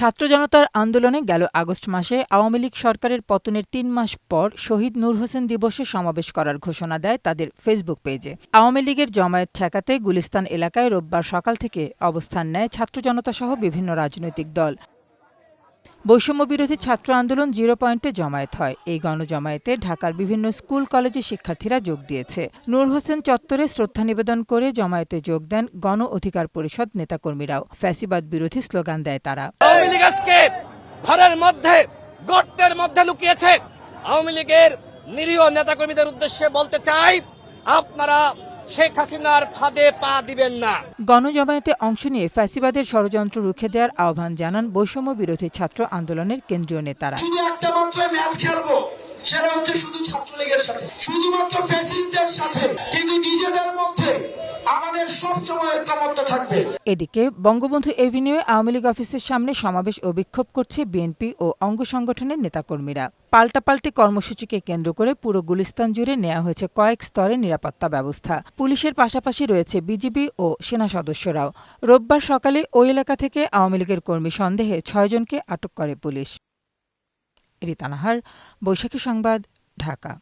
ছাত্র জনতার আন্দোলনে গেল আগস্ট মাসে আওয়ামী লীগ সরকারের পতনের ৩ মাস পর শহীদ নূর হোসেন দিবসে সমাবেশ করার ঘোষণা দেয় তাদের ফেসবুক পেজে। আওয়ামী লীগের জমায়েত ঠেকাতে গুলিস্তান এলাকায় রোববার সকাল থেকে অবস্থান নেয় ছাত্র জনতাসহ বিভিন্ন রাজনৈতিক দল। বৈষম্যবিরোধী ছাত্র আন্দোলন 0 পয়েন্টে জমায়েত হয়। এই গণজমায়েতে ঢাকার বিভিন্ন স্কুল কলেজের শিক্ষার্থীরা যোগ দিয়েছে। নূর হোসেন চত্বরে শ্রদ্ধা নিবেদন করে জমায়েতে যোগ দেন গণ অধিকার পরিষদ নেতাকর্মীরাও। ফ্যাসিবাদ বিরোধী স্লোগান দেয় তারা। আওয়ামী লীগ আজকে ঘরের মধ্যে গর্তের মধ্যে লুকিয়েছে। আওয়ামী লীগের নিরীহ নেতাকর্মীদের উদ্দেশ্যে বলতে চাই, আপনারা শেখ হাসিনার ফাঁদে পা দিবেন না। গণজমায়েতে অংশ নিয়ে ফ্যাসিবাদের ষড়যন্ত্র রুখে দেওয়ার আহ্বান জানান বৈষম্য বিরোধী ছাত্র আন্দোলনের কেন্দ্রীয় নেতারা। শুধু একটা মাত্র ম্যাচ খেলবো, সেটা হচ্ছে শুধু ছাত্রলীগের সাথে, শুধুমাত্র ফ্যাসিস্টদের সাথে, কিন্তু নিজেদের মধ্যে আমাদের সবসময় ঐক্যমত্য থাকবে। এদিকে বঙ্গবন্ধু এভিনিউয়ে আওয়ামী লীগ অফিসের সামনে সমাবেশ ও বিক্ষোভ করছে বিএনপি ও অঙ্গ সংগঠনের নেতাকর্মীরা। পাল্টাপাল্টি কর্মসূচিকে কেন্দ্র করে পুরো গুলিস্তান জুড়ে নেওয়া হয়েছে কয়েক স্তরের নিরাপত্তা ব্যবস্থা। পুলিশের পাশাপাশি রয়েছে বিজিবি ও সেনা সদস্যরাও। রোববার সকালে ওই এলাকা থেকে আওয়ামী লীগের কর্মী সন্দেহে ৬ জনকে আটক করে পুলিশ। রিতা নাহার, বৈশাখী সংবাদ, ঢাকা।